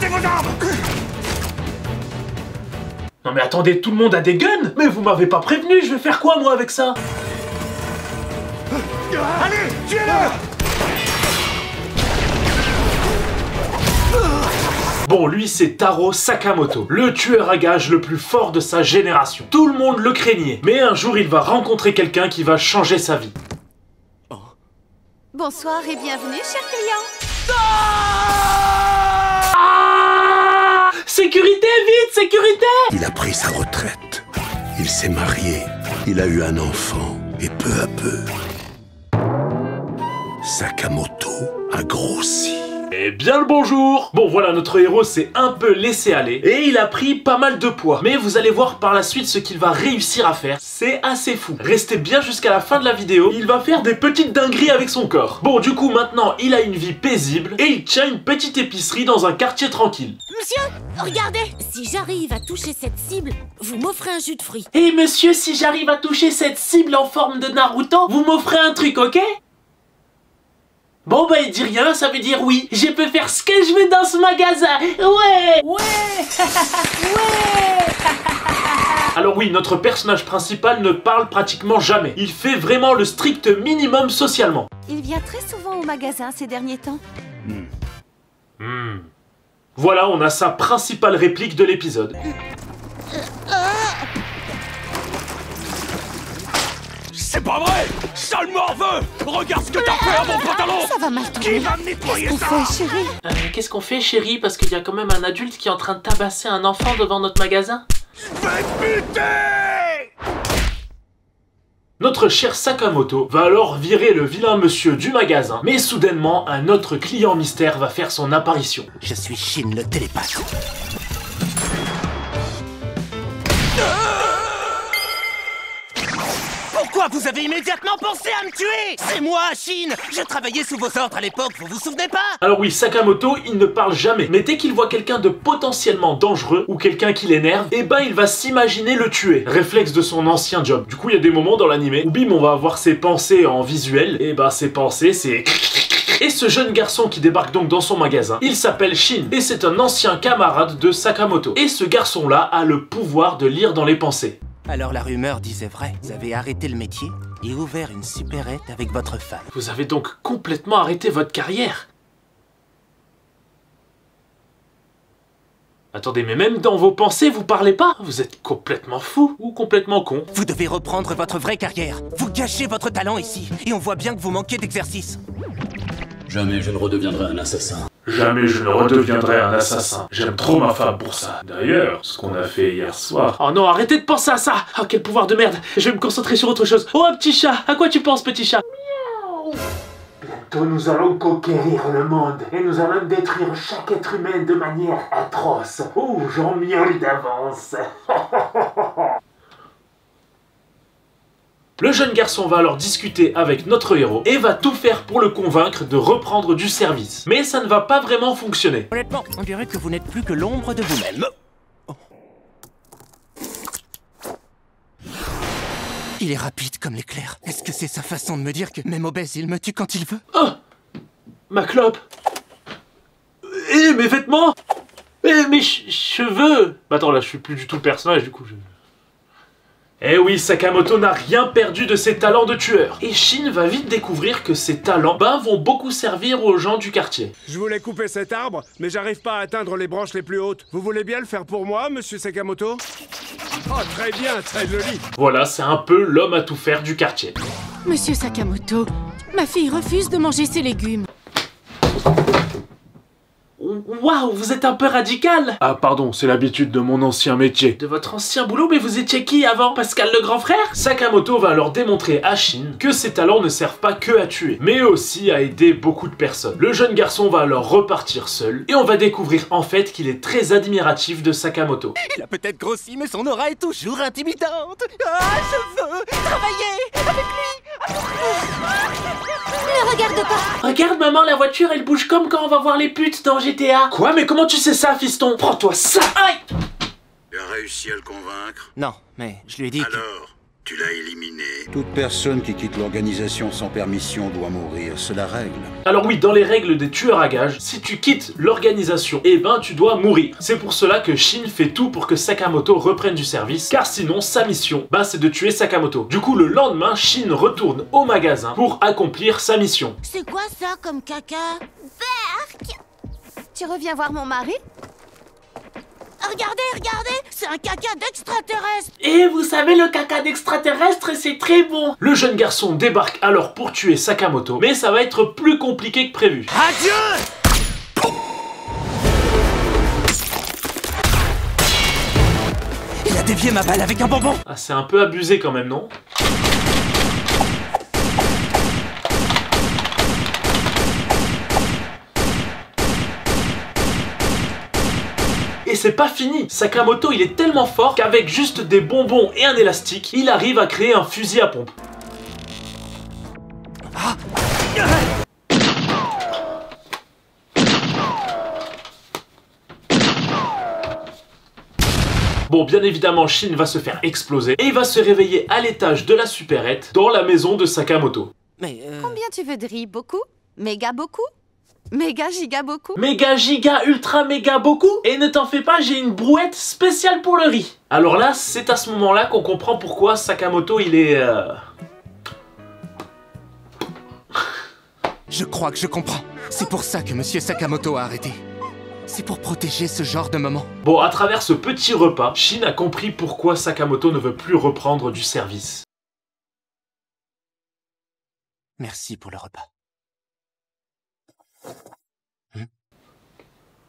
Baissez vos armes! Non mais attendez, tout le monde a des guns? Mais vous m'avez pas prévenu, je vais faire quoi moi avec ça? Allez, tuez-le! Bon, lui c'est Taro Sakamoto, le tueur à gages le plus fort de sa génération. Tout le monde le craignait, mais un jour il va rencontrer quelqu'un qui va changer sa vie. Bonsoir et bienvenue, cher client. Ah! Sécurité, vite, sécurité! Il a pris sa retraite. Il s'est marié. Il a eu un enfant. Et peu à peu, Sakamoto a grossi. Eh bien le bonjour! Bon voilà, notre héros s'est un peu laissé aller et il a pris pas mal de poids. Mais vous allez voir par la suite ce qu'il va réussir à faire. C'est assez fou. Restez bien jusqu'à la fin de la vidéo, il va faire des petites dingueries avec son corps. Bon du coup maintenant il a une vie paisible et il tient une petite épicerie dans un quartier tranquille. Monsieur, regardez. Si j'arrive à toucher cette cible, vous m'offrez un jus de fruits. Et monsieur, si j'arrive à toucher cette cible en forme de Naruto, vous m'offrez un truc, ok? Bon bah il dit rien, ça veut dire oui. Je peux faire ce que je veux dans ce magasin. Ouais. Ouais. Ouais. Alors oui, notre personnage principal ne parle pratiquement jamais. Il fait vraiment le strict minimum socialement. Il vient très souvent au magasin ces derniers temps. Voilà, on a sa principale réplique de l'épisode. C'est pas vrai! Sale morveux! Regarde ce que t'as fait à mon pantalon! Ça va mal Qui tourner. va me nettoyer Qu'est-ce ça? qu'on fait, chérie? Qu'est-ce qu'on fait chérie? Parce qu'il y a quand même un adulte qui est en train de tabasser un enfant devant notre magasin. Faites buter! Notre cher Sakamoto va alors virer le vilain monsieur du magasin, mais soudainement, un autre client mystère va faire son apparition. Je suis Shin le télépathe. Pourquoi vous avez immédiatement pensé à me tuer? C'est moi, Shin! Je travaillais sous vos ordres à l'époque, vous vous souvenez pas? Alors oui, Sakamoto, il ne parle jamais, mais dès qu'il voit quelqu'un de potentiellement dangereux ou quelqu'un qui l'énerve, eh ben il va s'imaginer le tuer. Réflexe de son ancien job. Du coup, il y a des moments dans l'anime où bim, on va avoir ses pensées en visuel, et ben ses pensées, c'est... Et ce jeune garçon qui débarque donc dans son magasin, il s'appelle Shin, et c'est un ancien camarade de Sakamoto. Et ce garçon-là a le pouvoir de lire dans les pensées. Alors la rumeur disait vrai, vous avez arrêté le métier et ouvert une supérette avec votre femme. Vous avez donc complètement arrêté votre carrière? Attendez, mais même dans vos pensées, vous parlez pas? Vous êtes complètement fou ou complètement con? Vous devez reprendre votre vraie carrière. Vous gâchez votre talent ici, et on voit bien que vous manquez d'exercice. Jamais je ne redeviendrai un assassin. Jamais je ne redeviendrai un assassin. J'aime trop ma femme pour ça. D'ailleurs, ce qu'on a fait hier soir... Oh non, arrêtez de penser à ça! Oh, quel pouvoir de merde! Je vais me concentrer sur autre chose. Oh, petit chat! À quoi tu penses, petit chat? Bientôt, nous allons conquérir le monde. Et nous allons détruire chaque être humain de manière atroce. Oh, j'en miaule d'avance. Le jeune garçon va alors discuter avec notre héros et va tout faire pour le convaincre de reprendre du service. Mais ça ne va pas vraiment fonctionner. Honnêtement, on dirait que vous n'êtes plus que l'ombre de vous-même. Oh. Il est rapide comme l'éclair. Est-ce que c'est sa façon de me dire que même obèse, il me tue quand il veut? Oh! Ma clope! Et mes vêtements! Et mes cheveux! Bah attends, là je suis plus du tout le personnage du coup. Eh oui, Sakamoto n'a rien perdu de ses talents de tueur. Et Shin va vite découvrir que ses talents vont beaucoup servir aux gens du quartier. Je voulais couper cet arbre, mais j'arrive pas à atteindre les branches les plus hautes. Vous voulez bien le faire pour moi, monsieur Sakamoto? Oh, très bien, très joli. Voilà, c'est un peu l'homme à tout faire du quartier. Monsieur Sakamoto, ma fille refuse de manger ses légumes. Waouh, vous êtes un peu radical! Ah pardon, c'est l'habitude de mon ancien métier. De votre ancien boulot, mais vous étiez qui avant? Pascal le grand frère? Sakamoto va alors démontrer à Shin que ses talents ne servent pas que à tuer, mais aussi à aider beaucoup de personnes. Le jeune garçon va alors repartir seul, et on va découvrir en fait qu'il est très admiratif de Sakamoto. Il a peut-être grossi, mais son aura est toujours intimidante. Ah, je veux travailler avec lui. Ne regarde pas. Regarde maman, la voiture elle bouge comme quand on va voir les putes dans GTA. Quoi? Mais comment tu sais ça, fiston? Prends-toi ça! Aïe! Tu as réussi à le convaincre? Non, mais je lui ai dit que... Alors, Tu l'as éliminé. Toute personne qui quitte l'organisation sans permission doit mourir, c'est la règle. Alors oui, dans les règles des tueurs à gages, si tu quittes l'organisation, eh ben tu dois mourir. C'est pour cela que Shin fait tout pour que Sakamoto reprenne du service, car sinon sa mission, c'est de tuer Sakamoto. Du coup, le lendemain, Shin retourne au magasin pour accomplir sa mission. C'est quoi ça comme caca? Berk! Tu reviens voir mon mari? Regardez, regardez, c'est un caca d'extraterrestre. Et vous savez, le caca d'extraterrestre, c'est très bon. Le jeune garçon débarque alors pour tuer Sakamoto, mais ça va être plus compliqué que prévu. Adieu! Il a dévié ma balle avec un bonbon. Ah, c'est un peu abusé quand même, non? Et c'est pas fini. Sakamoto, il est tellement fort qu'avec juste des bonbons et un élastique, il arrive à créer un fusil à pompe. Bon, bien évidemment, Shin va se faire exploser et il va se réveiller à l'étage de la supérette dans la maison de Sakamoto. Mais Combien tu veux de riz? Beaucoup? Méga beaucoup? Méga giga beaucoup? Méga giga ultra méga beaucoup. Et ne t'en fais pas, j'ai une brouette spéciale pour le riz. Alors là, c'est à ce moment-là qu'on comprend pourquoi Sakamoto il est... je crois que je comprends. C'est pour ça que Monsieur Sakamoto a arrêté. C'est pour protéger ce genre de moment. Bon, à travers ce petit repas, Shin a compris pourquoi Sakamoto ne veut plus reprendre du service. Merci pour le repas.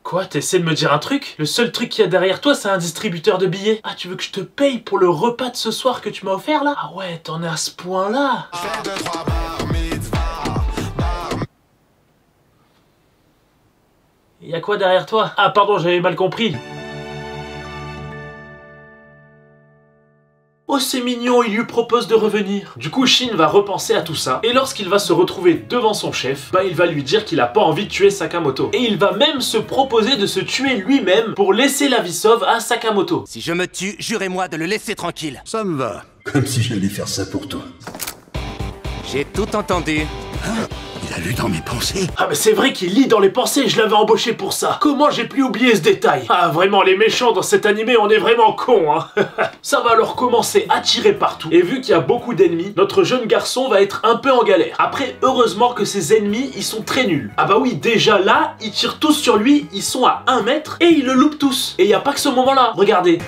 Quoi, t'essaies de me dire un truc? Le seul truc qu'il y a derrière toi, c'est un distributeur de billets. Ah, tu veux que je te paye pour le repas de ce soir que tu m'as offert là? Ah ouais, t'en es à ce point-là. Y'a quoi derrière toi? Ah pardon, j'avais mal compris. Oh c'est mignon, il lui propose de revenir. Du coup Shin va repenser à tout ça, et lorsqu'il va se retrouver devant son chef, il va lui dire qu'il a pas envie de tuer Sakamoto. Et il va même se proposer de se tuer lui-même pour laisser la vie sauve à Sakamoto. Si je me tue, jurez-moi de le laisser tranquille. Ça me va. Comme si j'allais faire ça pour toi. J'ai tout entendu. Il a lu dans mes pensées. Ah mais c'est vrai qu'il lit dans les pensées, je l'avais embauché pour ça. Comment j'ai pu oublier ce détail? Ah vraiment, les méchants dans cet animé, on est vraiment cons hein. Ça va alors commencer à tirer partout. Et vu qu'il y a beaucoup d'ennemis, notre jeune garçon va être un peu en galère. Après, heureusement que ses ennemis, ils sont très nuls. Ah bah oui, déjà là, ils tirent tous sur lui, ils sont à 1 mètre et ils le loupent tous. Et il n'y a pas que ce moment-là, regardez.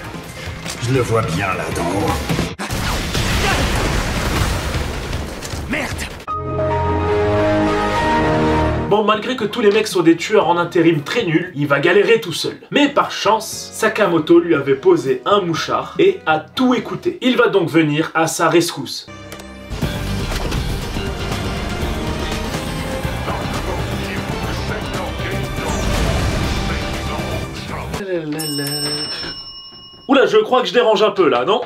Je le vois bien là d'en haut. Merde! Bon, malgré que tous les mecs sont des tueurs en intérim très nuls, il va galérer tout seul. Mais par chance, Sakamoto lui avait posé un mouchard et a tout écouté. Il va donc venir à sa rescousse. Oula, je crois que je dérange un peu là, non?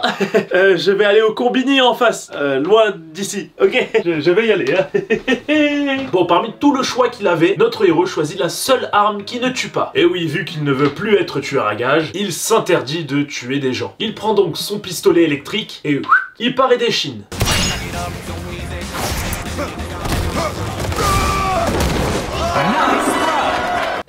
Je vais aller au Combini en face, loin d'ici, ok? Je vais y aller, hein. Bon, parmi tout le choix qu'il avait, notre héros choisit la seule arme qui ne tue pas. Et oui, vu qu'il ne veut plus être tueur à gages, il s'interdit de tuer des gens. Il prend donc son pistolet électrique et il part aider Shin.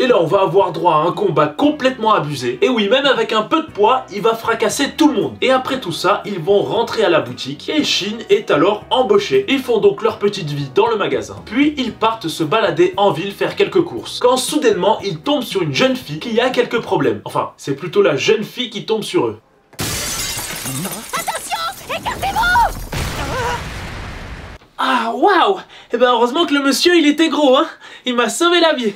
Et là, on va avoir droit à un combat complètement abusé. Et oui, même avec un peu de poids, il va fracasser tout le monde. Et après tout ça, ils vont rentrer à la boutique. Et Shin est alors embauché. Ils font donc leur petite vie dans le magasin. Puis, ils partent se balader en ville faire quelques courses. Quand soudainement, ils tombent sur une jeune fille qui a quelques problèmes. Enfin, c'est plutôt la jeune fille qui tombe sur eux. Attention! Écartez-vous! Ah, waouh! Eh ben, heureusement que le monsieur, il était gros, hein! Il m'a sauvé la vie.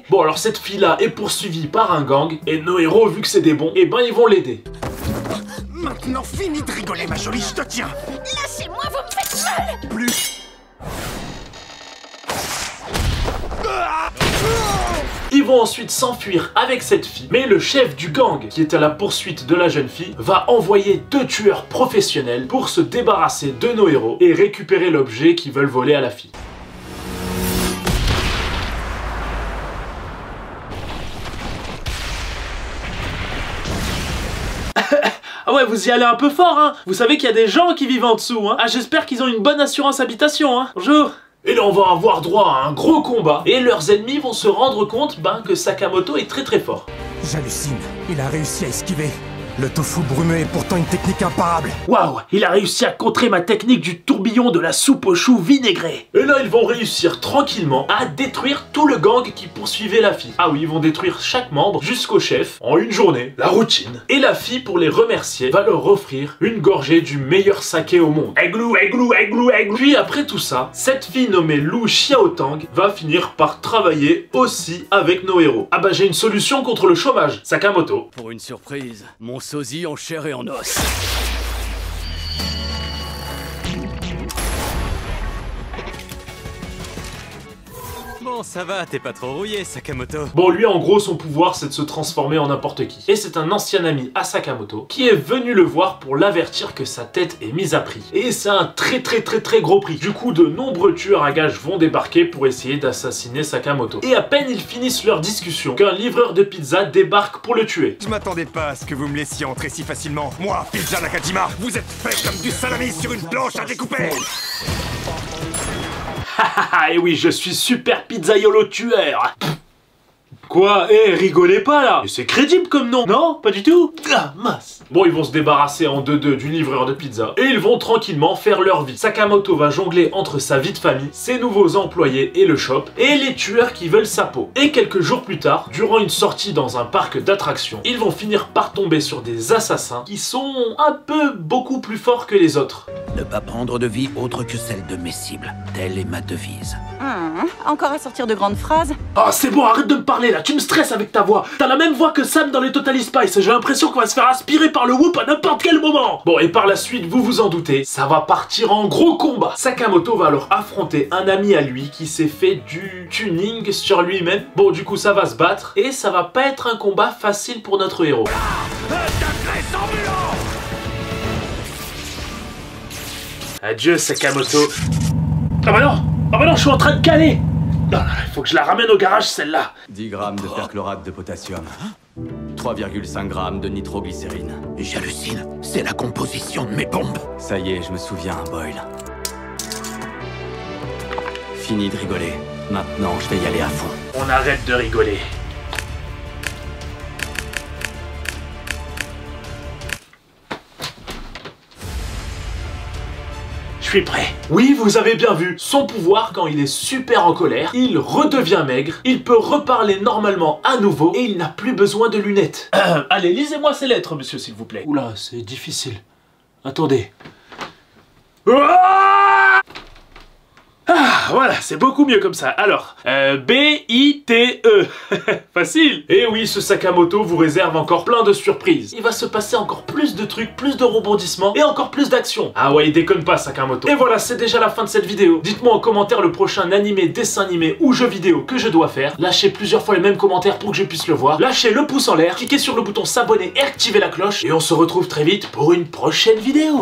Bon, alors cette fille-là est poursuivie par un gang, et nos héros, vu que c'est des bons, eh ben ils vont l'aider. Maintenant, finis de rigoler, ma jolie, je te tiens. Lâchez-moi, vous me faites mal! Plus. Ils vont ensuite s'enfuir avec cette fille, mais le chef du gang, qui est à la poursuite de la jeune fille, va envoyer 2 tueurs professionnels pour se débarrasser de nos héros et récupérer l'objet qu'ils veulent voler à la fille. Ah ouais, vous y allez un peu fort, hein. Vous savez qu'il y a des gens qui vivent en dessous, hein. Ah, j'espère qu'ils ont une bonne assurance habitation, hein. Bonjour. Et là, on va avoir droit à un gros combat, et leurs ennemis vont se rendre compte que Sakamoto est très fort. J'hallucine, il a réussi à esquiver. Le tofu brumeux est pourtant une technique imparable. Waouh, il a réussi à contrer ma technique du tourbillon de la soupe aux choux vinaigrée. Et là, ils vont réussir tranquillement à détruire tout le gang qui poursuivait la fille. Ah oui, ils vont détruire chaque membre jusqu'au chef en une journée. La routine. Et la fille, pour les remercier, va leur offrir une gorgée du meilleur saké au monde. Aiglou, aiglou, aiglou, aiglou. Puis après tout ça, cette fille nommée Lu Xiaotang va finir par travailler aussi avec nos héros. Ah bah j'ai une solution contre le chômage, Sakamoto. Pour une surprise, mon sosie en chair et en os. Bon, ça va, t'es pas trop rouillé, Sakamoto. Bon, lui, en gros, son pouvoir, c'est de se transformer en n'importe qui. Et c'est un ancien ami à Sakamoto qui est venu le voir pour l'avertir que sa tête est mise à prix. Et c'est un très gros prix. Du coup, de nombreux tueurs à gages vont débarquer pour essayer d'assassiner Sakamoto. Et à peine ils finissent leur discussion qu'un livreur de pizza débarque pour le tuer. Je m'attendais pas à ce que vous me laissiez entrer si facilement. Moi, Pizza Nakajima, vous êtes fait comme du salami sur une planche à découper. Et oui, je suis super pizzaiolo tueur. Quoi? Rigolez pas là. C'est crédible comme nom, non? Pas du tout? Ah, mince. Bon, ils vont se débarrasser en 2-2 du livreur de pizza et ils vont tranquillement faire leur vie. Sakamoto va jongler entre sa vie de famille, ses nouveaux employés et le shop, et les tueurs qui veulent sa peau. Et quelques jours plus tard, durant une sortie dans un parc d'attractions, ils vont finir par tomber sur des assassins qui sont beaucoup plus forts que les autres. Ne pas prendre de vie autre que celle de mes cibles. Telle est ma devise. Encore à sortir de grandes phrases. Ah, c'est bon, arrête de me parler là, tu me stresses avec ta voix. T'as la même voix que Sam dans les Totally Spice et j'ai l'impression qu'on va se faire aspirer par le whoop à n'importe quel moment. Bon, et par la suite, vous vous en doutez, ça va partir en gros combat. Sakamoto va alors affronter un ami à lui qui s'est fait du tuning sur lui-même. Bon, du coup, ça va se battre et ça va pas être un combat facile pour notre héros. Adieu, Sakamoto. Ah bah non, je suis en train de caler. Non, il faut que je la ramène au garage, celle-là. 10 grammes de perchlorate de potassium. 3,5 grammes de nitroglycérine. J'hallucine, c'est la composition de mes bombes. Ça y est, je me souviens, Boyle. Fini de rigoler. Maintenant, je vais y aller à fond. On arrête de rigoler. Je suis prêt. Oui, vous avez bien vu. Son pouvoir, quand il est super en colère, il redevient maigre, il peut reparler normalement à nouveau et il n'a plus besoin de lunettes. Allez, lisez-moi ces lettres, monsieur, s'il vous plaît. Oula, c'est difficile. Attendez. Ah, voilà, c'est beaucoup mieux comme ça. Alors, B-I-T-E. Facile. Et oui, ce Sakamoto vous réserve encore plein de surprises. Il va se passer encore plus de trucs, plus de rebondissements et encore plus d'action. Ah ouais, il déconne pas, Sakamoto. Et voilà, c'est déjà la fin de cette vidéo. Dites-moi en commentaire le prochain animé, dessin animé ou jeu vidéo que je dois faire. Lâchez plusieurs fois les mêmes commentaires pour que je puisse le voir. Lâchez le pouce en l'air, cliquez sur le bouton s'abonner et activez la cloche. Et on se retrouve très vite pour une prochaine vidéo.